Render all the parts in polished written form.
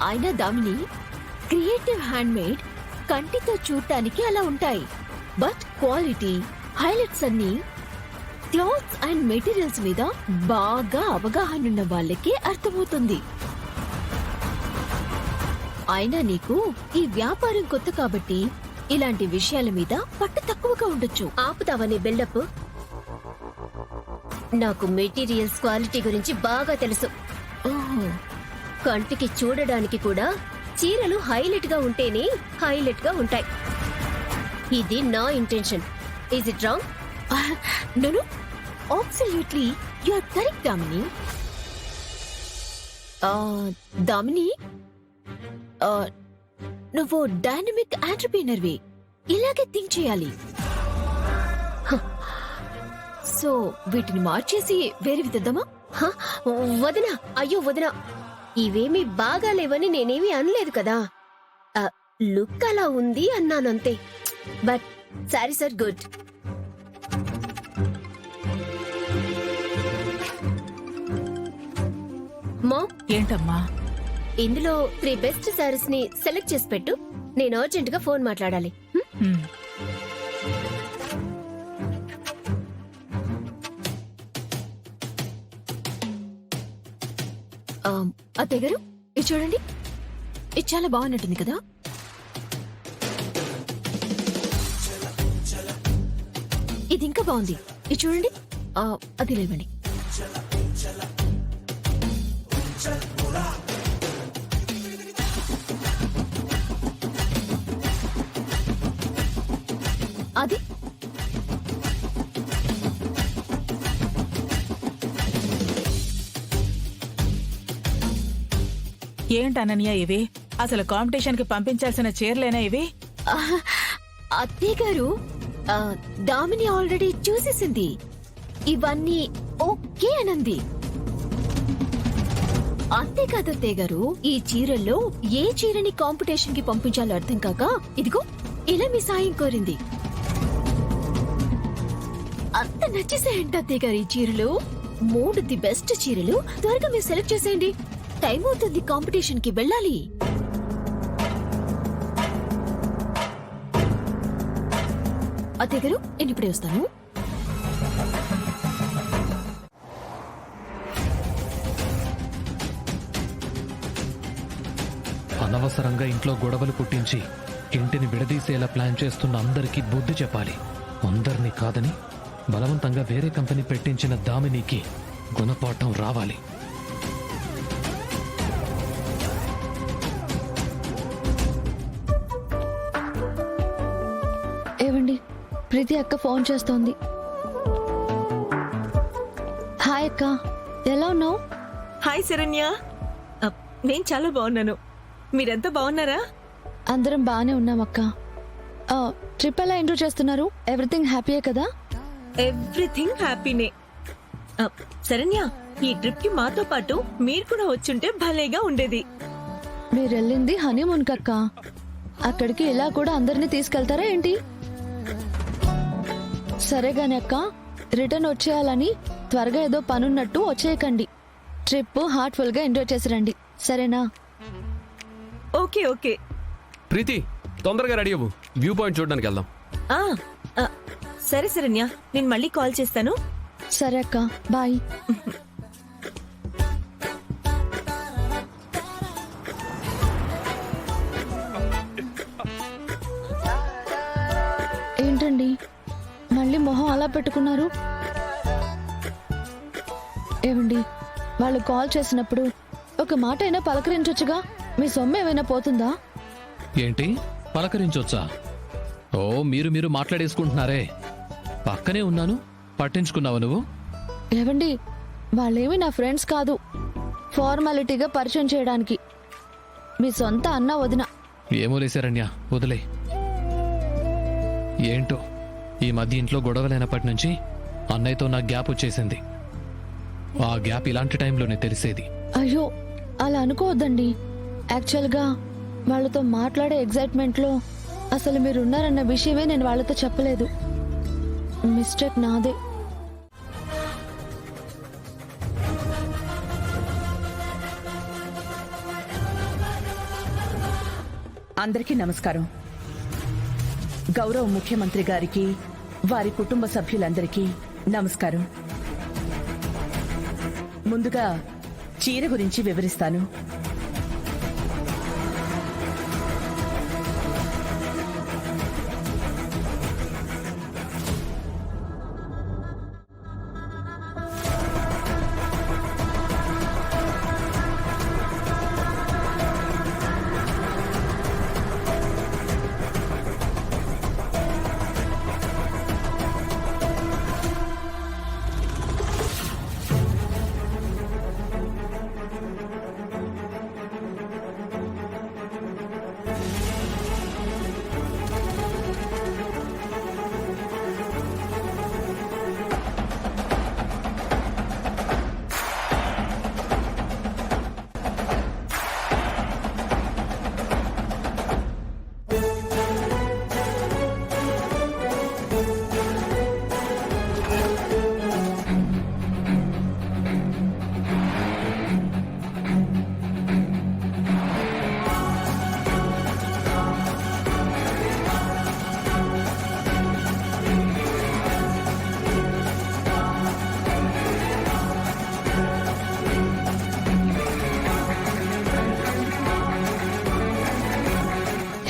అయినా Damini creative hand made కంటితో చూడటానికి అలా ఉంటాయి. బట్ క్వాలిటీ హైలైట్స్ అన్ని క్లాత్స్ అండ్ మెటీరియల్స్ మీద బాగా అవగాహన వాళ్ళకే అర్థమవుతుంది. అయినా నీకు ఈ వ్యాపారం కొత్త కాబట్టి ఇలాంటి విషయాల మీద పట్టు తక్కువగా ఉండొచ్చు. ఆపుతావని బిల్డప్. నాకు మెటీరియల్స్ క్వాలిటీ గురించి బాగా తెలుసు. కంటికి చూడడానికి కూడా చీరలు హైలైట్ గా ఉంటేనే హైలైట్ గా ఉంటాయి. ఇది నా intention. Is it wrong? No, absolutely you are correct Damini. Damini, నువ్వు డైనమిక్ ఎంటర్‌ప్రెన్యూర్వి. ఇలాగే థింక్ చేయాలి. సో వీటిని మార్చేసి వేరే విద్దామా? వదినా, అయ్యో వదినా, ఇవేమీ బాగాలేవని నేనేమీ అనలేదు కదా. లుక్ అలా ఉంది అన్నానంతే. But saris are good. Ma'am, ఏంటమ్మా? ఇందులో 3 బెస్ట్ సారీస్ ని సెలెక్ట్ చేసి పెట్టు. నేను అర్జెంట్ గా ఫోన్ మాట్లాడాలి. అత్తయ్య గారు, ఇది చూడండి. ఇది చాలా బాగున్నట్టుంది కదా. ఇది ఇంకా బాగుంది. ఇది చూడండి. అది లేవండి. అది ఏంటనన్య ఇవి? అసలు కాంపిటీషన్ కి పంపించాల్సిన చీరలేనా ఇవి? అత్తయ్య గారు, దామిని ఆల్రెడీ చూసేసింది. ఇవన్నీ ఓకే అనంది. అంతేకాదు అత్తయ్య గారు, ఈ చీరల్లో ఏ చీరని కాంపిటీషన్ కి పంపించాలో అర్థం కాక ఇదిగో ఇలా మీ సాయం కోరింది. అంత నచ్చేసేయండి అత్తయ్య గారు. ఈ చీరలు 3 ది బెస్ట్ చీరలు. త్వరగా మీరు సెలెక్ట్ చేసేయండి. టైం అవుతుంది, కాంపిటీషన్ కి వెళ్ళాలి. అత్తయ్య గారు, నేను ఇప్పుడే వస్తాను. అనవసరంగా ఇంట్లో గొడవలు పుట్టించి ఇంటిని విడదీసేలా ప్లాన్ చేస్తున్న అందరికీ బుద్ధి చెప్పాలి. అందరినీ కాదని బలవంతంగా వేరే కంపెనీ పెట్టించిన దామినికి గుణపాఠం రావాలి. ఏవండి, ప్రీతి అక్క ఫోన్ చేస్తోంది. హాయ్ అక్క, ఎలా ఉన్నావు? హాయ్ శరణ్య, నేను చాలా బాగున్నాను. మీరంతా బాగున్నారా? అందరం బాగానే ఉన్నాం అక్క. ట్రిప్ ఎలా ఎంజాయ్ చేస్తున్నారు? ఎవ్రీథింగ్ హ్యాపీయే కదా? ఎవ్రీథింగ్ హ్యాపీనే. శరణ్య, ఈ ట్రిప్ కి మాతో పాటు మీరు కూడా వచ్చుంటే భలేగా ఉండేది. మీరు వెళ్ళింది హనీమూన్ కక్క. అక్కడికి ఇలా కూడా అందరినీ తీసుకెళ్తారా ఏంటి? సరే గాని అక్క, రిటర్న్ వచ్చేయాలని త్వరగా ఏదో పనున్నట్టు వచ్చేయకండి. ట్రిప్ హార్ట్ఫుల్ గా ఎంజాయ్ చేసి రండి, సరేనా? Okay okay. ప్రీతి, తొందరగా రెడీ అవ్వు, వ్యూ పాయింట్ చూడడానికి వెళ్దాం. సరే శరణ్య, నేను మళ్ళీ కాల్ చేస్తాను. సరే అక్క, బాయ్. ఏంటండి మళ్ళీ మొహం అలా పెట్టుకున్నారు? ఏమండి, వాళ్ళు కాల్ చేసినప్పుడు ఒక మాట అయినా పలకరించొచ్చుగా. మీ సొమ్ము ఏమైనా పోతుందా? ఏంటి పలకరించొచ్చా? ఓ, మీరు మాట్లాడేసుకుంటున్నారే. పక్కనే ఉన్నాను, పట్టించుకున్నావు నువ్వు? ఏవండి, వాళ్ళేమి నా ఫ్రెండ్స్ కాదు, ఫార్మాలిటీగా పరిచయం చేయడానికి. మీ సొంత అన్న వదిన. ఏమో లేసారణ్య, వదిలే. ఏంటో ఈ మధ్య ఇంట్లో గొడవలైనప్పటి నుంచి అన్నయ్యతో నా గ్యాప్ వచ్చేసింది. ఆ గ్యాప్ ఇలాంటి టైంలోనే తెలిసేది. అయ్యో, అలా అనుకోవద్దండి. యాక్చువల్గా వాళ్ళతో మాట్లాడే ఎగ్జైట్మెంట్లో అసలు మీరున్నారన్న విషయమే నేను వాళ్ళతో చెప్పలేదు. మిస్టేక్ నాదే. అందరికీ నమస్కారం. గౌరవ ముఖ్యమంత్రి గారికి, వారి కుటుంబ సభ్యులందరికీ నమస్కారం. ముందుగా చీర గురించి వివరిస్తాను.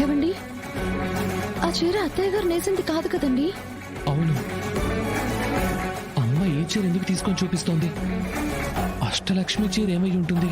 ఏవండి, ఆ చీర అత్తయ్య గారు నేసింది కాదు కదండి? అవును, అమ్మ ఈ చీర ఎందుకు తీసుకొని చూపిస్తోంది? అష్టలక్ష్మి చీర ఏమై ఉంటుంది?